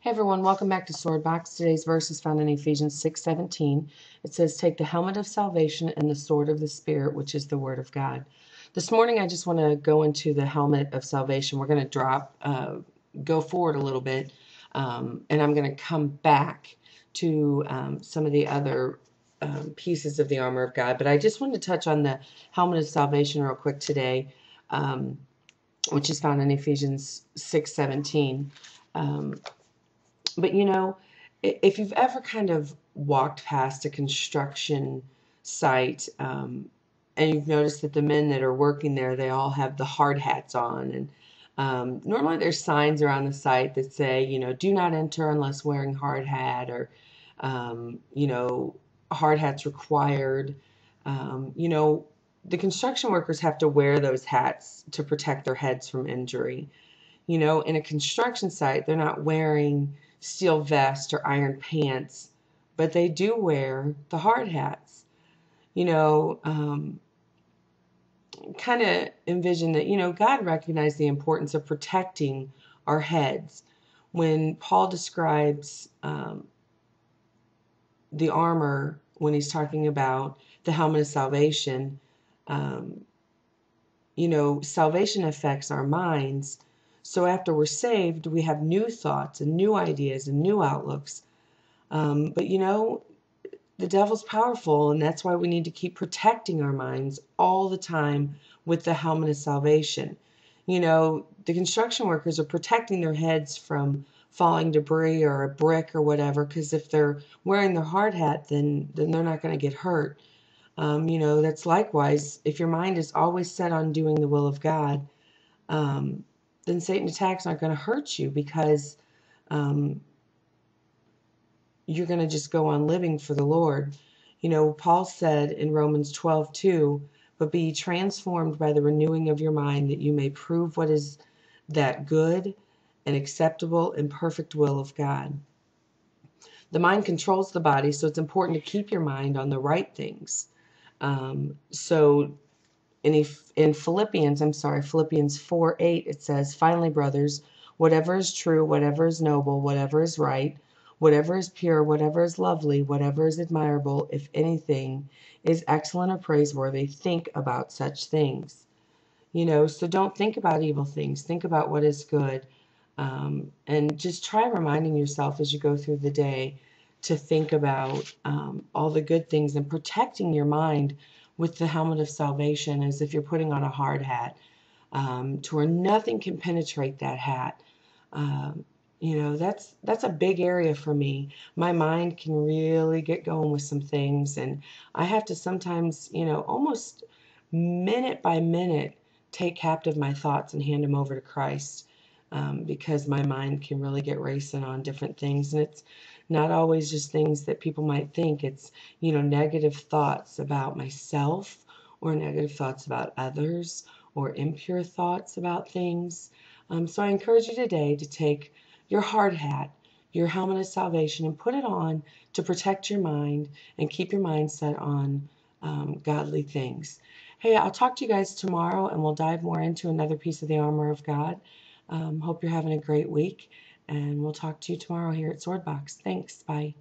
Hey everyone, welcome back to Swordbox. Today's verse is found in Ephesians 6:17. It says, "Take the helmet of salvation and the sword of the Spirit, which is the Word of God." This morning I just want to go into the helmet of salvation. We're going to go forward a little bit, and I'm going to come back to some of the other pieces of the armor of God. But I just wanted to touch on the helmet of salvation real quick today, which is found in Ephesians 6:17. But you know, if you've ever kind of walked past a construction site, and you've noticed that the men that are working there, they all have the hard hats on. And normally there's signs around the site that say, do not enter unless wearing hard hat, or, hard hats required. The construction workers have to wear those hats to protect their heads from injury. In a construction site, they're not wearing steel vest or iron pants, but they do wear the hard hats. Kind of envision that, God recognized the importance of protecting our heads. When Paul describes the armor, when he's talking about the helmet of salvation, salvation affects our minds. So after we're saved, we have new thoughts and new ideas and new outlooks. But the devil's powerful, and that's why we need to keep protecting our minds all the time with the helmet of salvation. The construction workers are protecting their heads from falling debris or a brick or whatever, because if they're wearing their hard hat, then they're not going to get hurt. That's likewise, if your mind is always set on doing the will of God, then Satan's attacks aren't going to hurt you, because you're going to just go on living for the Lord. Paul said in Romans 12:2, "But be ye transformed by the renewing of your mind, that you may prove what is that good and acceptable and perfect will of God." The mind controls the body, so it's important to keep your mind on the right things. In Philippians 4:8, it says, "Finally, brothers, whatever is true, whatever is noble, whatever is right, whatever is pure, whatever is lovely, whatever is admirable, if anything is excellent or praiseworthy, think about such things." So don't think about evil things. Think about what is good. And just try reminding yourself as you go through the day to think about all the good things, and protecting your mind with the helmet of salvation as if you're putting on a hard hat, to where nothing can penetrate that hat. That's a big area for me. My mind can really get going with some things, and I have to sometimes, almost minute by minute, take captive my thoughts and hand them over to Christ, because my mind can really get racing on different things. And it's not always just things that people might think. It's, negative thoughts about myself, or negative thoughts about others, or impure thoughts about things. So I encourage you today to take your hard hat, your helmet of salvation, and put it on to protect your mind and keep your mind set on godly things. Hey, I'll talk to you guys tomorrow, and we'll dive more into another piece of the armor of God. Hope you're having a great week, and we'll talk to you tomorrow here at Swordbox. Thanks. Bye.